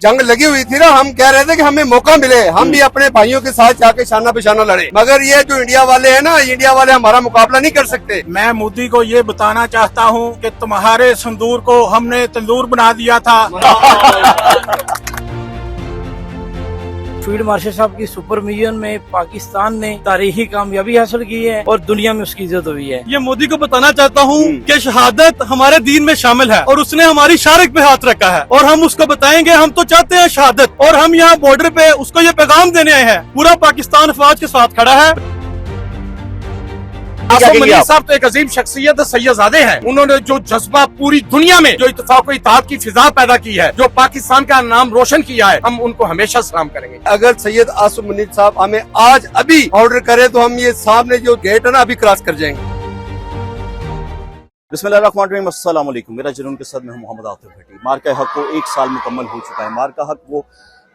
जंग लगी हुई थी ना, हम कह रहे थे कि हमें मौका मिले, हम भी अपने भाइयों के साथ जाके शाना बिशाना लड़े, मगर ये जो इंडिया वाले हैं ना, इंडिया वाले हमारा मुकाबला नहीं कर सकते। मैं मोदी को ये बताना चाहता हूँ कि तुम्हारे संदूर को हमने तंदूर बना दिया था। फील्ड मार्शल साहब की सुपर मिशन में पाकिस्तान ने तारीखी कामयाबी हासिल की है और दुनिया में उसकी इज्जत हुई है। ये मोदी को बताना चाहता हूँ कि शहादत हमारे दीन में शामिल है और उसने हमारी शारिक पे हाथ रखा है और हम उसको बताएंगे, हम तो चाहते हैं शहादत, और हम यहाँ बॉर्डर पे उसको ये पैगाम देने आए हैं। पूरा पाकिस्तान फौज के साथ खड़ा है। आसिम मुनीर साहब तो एक अजीम शख्सियत सैयदजादे हैं। उन्होंने जो जज्बा पूरी दुनिया में जो इत्तेफाक और इत्तेहाद की फिजा पैदा की है, जो पाकिस्तान का नाम रोशन किया है, हम उनको हमेशा सलाम करेंगे। अगर सैयद आसिम मुनीर साहब हमें आज अभी ऑर्डर करे तो हम ये सामने जो गेट है ना अभी क्रॉस कर जाएंगे। बिस्मिल्लाहिर्रहमानिर्रहीम, अस्सलाम वालेकुम। मेरा जुनून के साथ में मोहम्मद आतिफ भट्टी। मार्का हक को 1 साल मुकम्मल हो चुका है। मार्का हक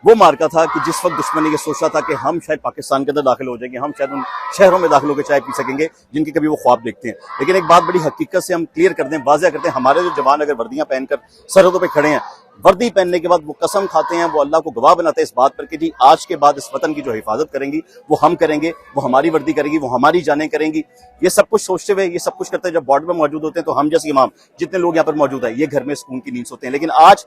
वो मार्का था कि जिस वक्त दुश्मनी ये सोच रहा था कि हम शायद पाकिस्तान के अंदर दाखिल हो जाएंगे, हम शायद उन शहरों में दाखिल होकर चाय पी सकेंगे जिनकी कभी वो ख्वाब देखते हैं। लेकिन एक बात बड़ी हकीकत से हम क्लियर कर दें, वाज़ेह करते हैं, हमारे जो जवान अगर वर्दियां पहनकर सरहदों पे खड़े हैं, वर्दी पहनने के बाद वो कसम खाते हैं, वो अल्लाह को गवाह बनाते हैं इस बात पर कि जी आज के बाद इस वतन की जो हिफाजत करेंगी वो हम करेंगे, वो हमारी वर्दी करेगी, वो हमारी जानें करेंगी। ये सब कुछ सोचते हुए ये सब कुछ करते हैं। जब बॉर्डर में मौजूद होते हैं तो हम जैसे इमाम जितने लोग यहाँ पर मौजूद है, ये घर में सुकून की नींद सोते हैं। लेकिन आज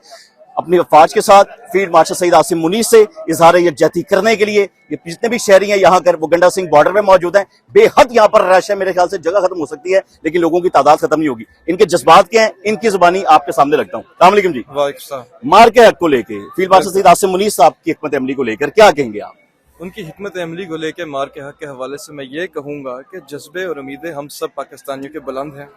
अपनी अफवाज के साथ फील्ड मार्शल सईद आसिम मुनीर से इजहार यकजहती करने के लिए ये जितने भी शहरी हैं यहाँ कर वो गंडा सिंह बॉर्डर पे मौजूद हैं। बेहद यहाँ पर रश है, मेरे ख्याल से जगह खत्म हो सकती है लेकिन लोगों की तादाद खत्म नहीं होगी। इनके जज्बात क्या हैं, इनकी जुबानी आपके सामने रखता हूँ। अस्सलाम वालेकुम जी। मार के हक को लेके फील्ड मार्शल सईद आसिम मुनीर साहब की हिकमत अमली को लेकर क्या कहेंगे आप? उनकी हिकमत अमली को लेकर मार के हक के हवाले से मैं ये कहूँगा कि जज्बे और उम्मीदें हम सब पाकिस्तानियों के बुलंद हैं।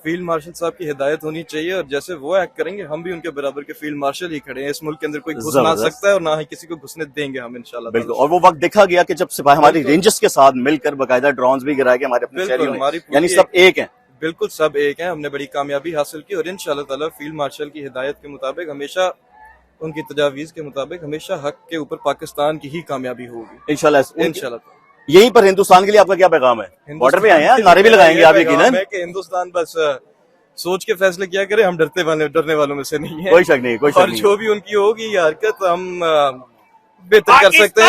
फील्ड मार्शल साहब की हिदायत होनी चाहिए और जैसे वो एक्ट करेंगे हम भी उनके बराबर के फील्ड मार्शल ही खड़े हैं। इस मुल्क के अंदर कोई घुस ना सकता है और ना ही किसी को घुसने देंगे हम इंशाल्लाह। बिल्कुल। और वो वक्त देखा गया कि जब सिपाही हमारी रेंजर्स के साथ मिलकर बाकायदा ड्रोन्स भी गिराए गए हमारे अपने शहरियों ने, यानी सब एक हैं। बिल्कुल सब एक हैं। हमने बड़ी कामयाबी हासिल की और इंशाल्लाह ताला फील्ड मार्शल की हिदायत के मुताबिक हमेशा, उनकी तजावीज़ के मुताबिक हमेशा हक के ऊपर पाकिस्तान की ही कामयाबी होगी इंशाल्लाह। यहीं पर हिंदुस्तान के लिए आपका क्या पैगाम है? बॉर्डर पे आए हैं, नारे भी लगाएंगे आप यकीनन। हिंदुस्तान बस सोच के फैसले किया करे, हम डरने वालों में से नहीं है। कोई शक नहीं, कोई शक और नहीं। जो भी उनकी होगी ये हरकत हम बेहतर कर सकते हैं।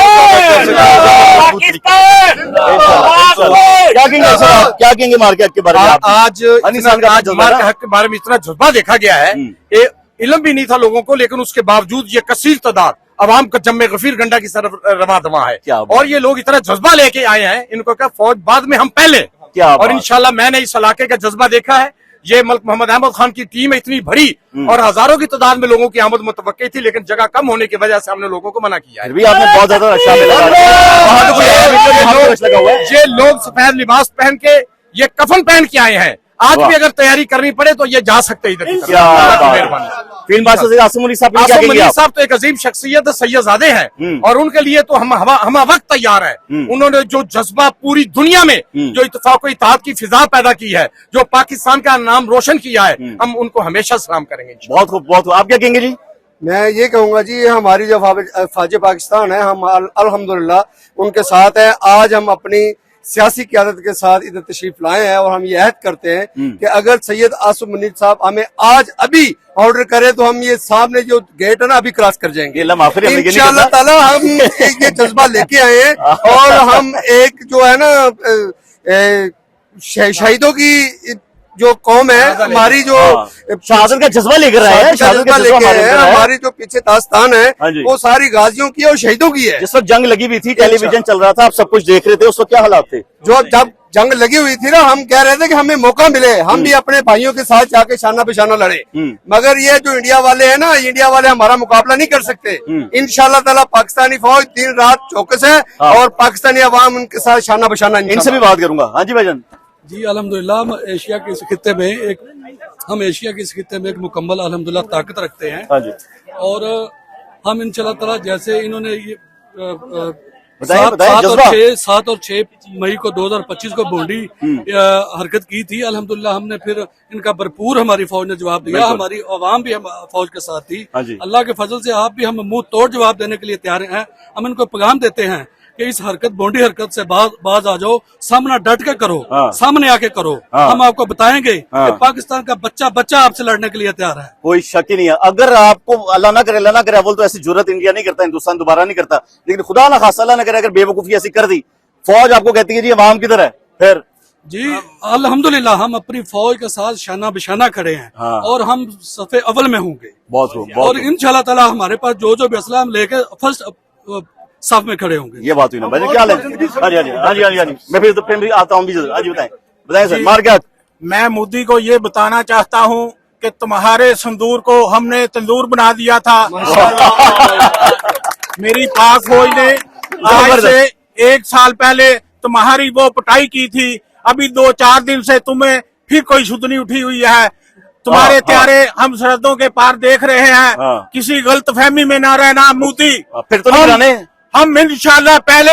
क्या कहेंगे मार्के हक के बारे में? आज मार्के हक के बारे में इतना जज्बा देखा गया है, इल्म भी नहीं था लोगों को, लेकिन उसके बावजूद ये कसीर तादाद अवाम का जम्मे गफीर गंडा की तरफ रवा दवा है। और ये लोग इतना जज्बा लेके आए हैं, इनको क्या फौज बाद में हम पहले। और इंशाल्लाह मैंने इस इलाके का जज्बा देखा है। ये मलिक मोहम्मद अहमद खान की टीम इतनी बड़ी और हजारों की तादाद में लोगों की आमद मुतवक्की थी, लेकिन जगह कम होने की वजह से हमने लोगों को मना किया है। आपने बहुत ज्यादा ये लोग सफेद लिबास पहन के, ये कफन पहन के आए हैं। आज भी अगर तैयारी करनी पड़े तो ये जा सकते इधर। फील्ड मार्शल आसिम मुनीर साहब तो एक अजीम शख्सियत सैयदजादे हैं और उनके लिए तो हम वक्त तैयार हैं। उन्होंने जो जज्बा पूरी दुनिया में जो इत्तेफाक और इत्तेहाद की फिजा पैदा की है, जो पाकिस्तान का नाम रोशन किया है, हम उनको हमेशा सलाम करेंगे। बहुत खूब, बहुत खूब। आप क्या कहेंगे जी? मैं ये कहूंगा जी, हमारी जो फौज पाकिस्तान है, हम अल्हम्दुलिल्लाह उनके साथ है। आज हम अपनी सियासी क़यादत के साथ इधर तशरीफ लाए हैं और हम ये अहद करते हैं कि अगर सैयद आसिम मुनीर साहब हमें आज अभी ऑर्डर करे तो हम ये सामने जो गेट है ना अभी क्रॉस कर जाएंगे इंशाअल्लाह ताला। हम ये जज्बा लेके आए हैं और हम एक जो है ना शहीदों की जो कौम है हमारी, जो शहादत का जज्बा लेकर आए हैं, जज्बा लेके आए हैं। हमारी जो पीछे दास्तान है वो सारी गाजियों की और शहीदों की है। जिस वक्त जंग लगी हुई थी, टेलीविजन चल रहा था, आप सब कुछ देख रहे थे, उस वक्त क्या हालात थे? जो जब जंग लगी हुई थी ना, हम कह रहे थे कि हमें मौका मिले, हम भी अपने भाइयों के साथ जाके शाना बिशाना लड़े, मगर ये जो इंडिया वाले हैं ना, इंडिया वाले हमारा मुकाबला नहीं कर सकते। इंशाल्लाह ताला पाकिस्तानी फौज दिन रात चौकस है और पाकिस्तानी अवाम उनके साथ शाना बिशाना। इनसे भी बात करूंगा। हाँ जी भाईजान। जी अल्हम्दुलिल्लाह, हम एशिया के इस खित्ते में एक मुकम्मल अल्हम्दुलिल्लाह ताकत रखते हैं। हाँ जी। और हम इंशाल्लाह ताला जैसे इन्होंने ये 7 और 6 मई को 2025 को बोंडी हरकत की थी, अल्हम्दुलिल्लाह हमने फिर इनका भरपूर हमारी फौज ने जवाब दिया। हमारी अवाम भी हम फौज के साथ थी। अल्लाह के फजल से आप भी हम मुंह तोड़ जवाब देने के लिए तैयार हैं। हम इनको पैगाम देते हैं कि इस हरकत बोंडी हरकत से बाज आ जाओ, सामना डट के करो, हाँ। सामने आके करो। हाँ। हम आपको बताएंगे हाँ। कि पाकिस्तान का बच्चा आपसे लड़ने के लिए तैयार है। कोई शक ही नहीं है। अगर आपको अल्लाह ना करे तो ऐसी जरूरत इंडिया नहीं करता, हिंदुस्तान दोबारा नहीं करता। लेकिन खुदा ना खासा अल्लाह ना करे अगर बेवकूफी ऐसी कर दी, फौज आपको कहती है जी अवाम किधर है, फिर जी अल्हम्दुलिल्लाह हम अपनी फौज के साथ शाना बिशाना खड़े हैं। हाँ। और हम सफ़े अव्वल में होंगे। बहुत खूब, बहुत और खूब। इंशाल्लाह ताला हमारे पास जो भी असला हम लेके फर्स्ट साफ में खड़े होंगे। ये बात हुई ना भाई, क्या हाल है? हाँ जी हाँ जी हाँ जी हाँ जी। मैं फिर भी आता हूँ भी जरूर। हाँ जी बताएं सर, मार क्या? मैं मोदी को ये बताना चाहता हूँ कि तुम्हारे संदूर को हमने तंदूर बना दिया था। मेरी पाक फौज ने आज से 1 साल पहले तुम्हारी वो पिटाई की थी। अभी 2-4 दिन से तुम्हें फिर कोई सुधनी उठी हुई है। तुम्हारे हाँ। त्यारे हम सरहदों के पार देख रहे हैं। हाँ। किसी गलत फहमी में ना रहना मोदी। फिर तो नहीं गिराने? हम इंशाल्लाह पहले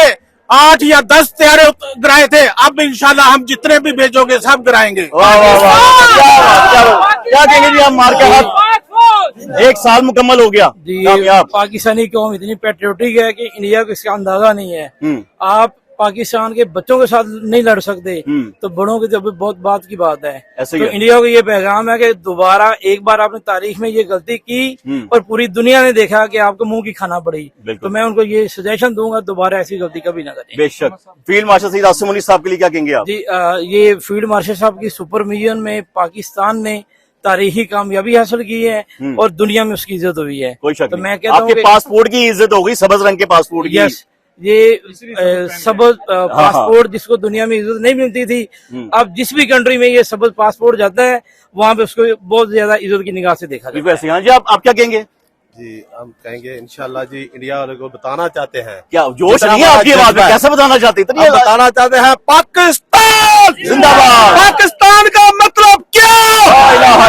8 या 10 त्यारे गिराए थे, अब इंशाल्लाह हम जितने भी भेजोगे सब गिराएंगे। वाह वाह वाह, क्या बात, क्या बात। क्या कहेंगे जी आप मार के हाथ? 1 साल मुकम्मल हो गया जी, कामयाब। पाकिस्तानी कौम इतनी पेट्रियोटिक है कि इंडिया को इसका अंदाजा नहीं है। आप पाकिस्तान के बच्चों के साथ नहीं लड़ सकते, तो बड़ों की तो अभी बहुत बात की बात है। ऐसे तो ही है। इंडिया को ये पैगाम है कि दोबारा एक बार आपने तारीख में ये गलती की और पूरी दुनिया ने देखा कि आपको मुंह की खाना पड़ी, बिल्कुल। तो मैं उनको ये सजेशन दूंगा दोबारा ऐसी गलती कभी ना करें। बेशक। फील्ड मार्शल सईद आसिम मुनीर साहब के लिए क्या कहेंगे आप? जी ये फील्ड मार्शल साहब की सुपरविजन में पाकिस्तान ने तारीखी कामयाबी हासिल की है और दुनिया में उसकी इज्जत हुई है। कोई शक तो नहीं। मैं कहता हूँ आपके पासपोर्ट की इज्जत हो गई, सब्ज रंग के पासपोर्ट की। यस, ये सबज पासपोर्ट जिसको दुनिया में इज्जत नहीं मिलती थी, अब जिस भी कंट्री में ये सबज पासपोर्ट जाता है वहाँ पे उसको बहुत ज्यादा इज्जत की निगाह से देखा बिल्कुल जाता ऐसे। हाँ जी, आप क्या कहेंगे? जी हम कहेंगे इंशाल्लाह जी, इंडिया वालों को बताना चाहते हैं। क्या जोश जितना नहीं है आपकी हमारा आवाज में? जज्बा है। कैसे बताना चाहते हैं? इतनी हम बताना चाहते हैं पाकिस्तान जिंदाबाद। पाकिस्तान का मतलब क्या?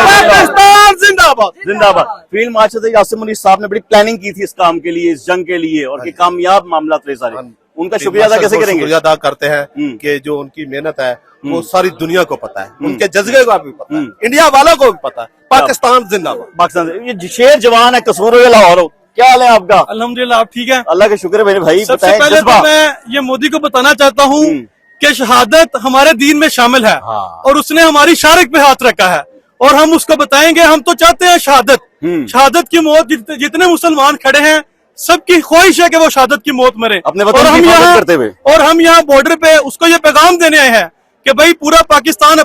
पाकिस्तान जिंदाबाद। जिंदाबाद। फील्ड मार्शल सईद आसिम मुनीर साहब ने बड़ी प्लानिंग की थी इस काम के लिए, इस जंग के लिए, और कि कामयाब मामला थे सारे। उनका शुक्रिया अदा कैसे करेंगे? शुक्रिया अदा करते हैं कि जो उनकी मेहनत है वो सारी दुनिया को पता है, उनके जज्बे को भी पता है, इंडिया वालों को भी पता है। पाकिस्तान जिंदाबाद। पाकिस्तान ये शेर जवान है, कसूर हो या लाहौर हो। क्या हाल है आपका? अल्हम्दुलिल्लाह आप ठीक है? अल्लाह का शुक्र है मेरे भाई। सबसे बताएं पहले जज्बा। तो मैं ये मोदी को बताना चाहता हूँ कि शहादत हमारे दीन में शामिल है और उसने हमारी शारिक पे हाथ रखा है और हम उसको बताएंगे। हम तो चाहते हैं शहादत, शहादत की मौत। जितने मुसलमान खड़े हैं सबकी ख्वाहिश है कि वो शहादत की मौत मरे। अपने वतन की हिफाजत करते हुए। और हम यहाँ बॉर्डर पे उसको ये पैगाम देने आए हैं कि भाई पूरा पाकिस्तान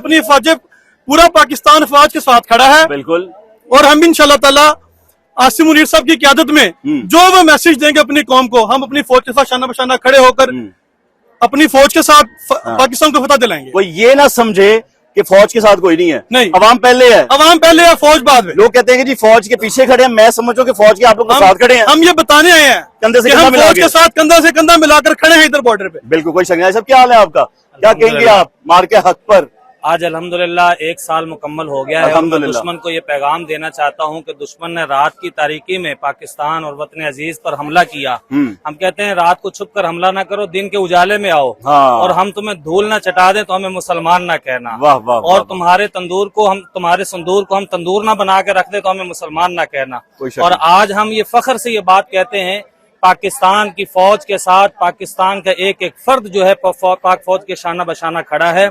फौज के साथ खड़ा है। बिल्कुल। और हम इंशाल्लाह ताला आसिम मुनीर साहब की क़यादत में जो वो मैसेज देंगे अपनी कौम को, हम अपनी फौज के साथ शाना बशाना खड़े होकर अपनी फौज के साथ पाकिस्तान को फतह दिलाएंगे। कोई ये ना समझे कि फौज के साथ कोई नहीं है। नहीं, अवाम पहले है, अवाम पहले है, फौज बाद में। लोग कहते हैं कि जी फौज के पीछे खड़े हैं, मैं समझो कि फौज के आप लोग साथ खड़े हैं। हम ये बताने आए हैं कंधे से कि कंधा हम मिला फौज के। के साथ कंधा से कंधा मिलाकर खड़े हैं इधर बॉर्डर पे। बिल्कुल, कोई शक नहीं। सब क्या हाल है आपका? क्या कहेंगे आप मार के हक पर? आज अल्हम्दुलिल्लाह 1 साल मुकम्मल हो गया है। और मैं अल्हम्दुलिल्लाह। दुश्मन को ये पैगाम देना चाहता हूँ कि दुश्मन ने रात की तारीकी में पाकिस्तान और वतन अजीज पर हमला किया। हम कहते हैं रात को छुप कर हमला ना करो, दिन के उजाले में आओ। हाँ। और हम तुम्हें धूल ना चटा दें तो हमें मुसलमान ना कहना। वाह वाह वाह। और तुम्हारे संदूर को हम तंदूर ना बना के रख दे तो हमें मुसलमान ना कहना। कोई शक और आज हम ये फख्र से ये बात कहते हैं, पाकिस्तान की फौज के साथ पाकिस्तान का एक एक फर्द जो है पाक फौज के शाना बशाना खड़ा है।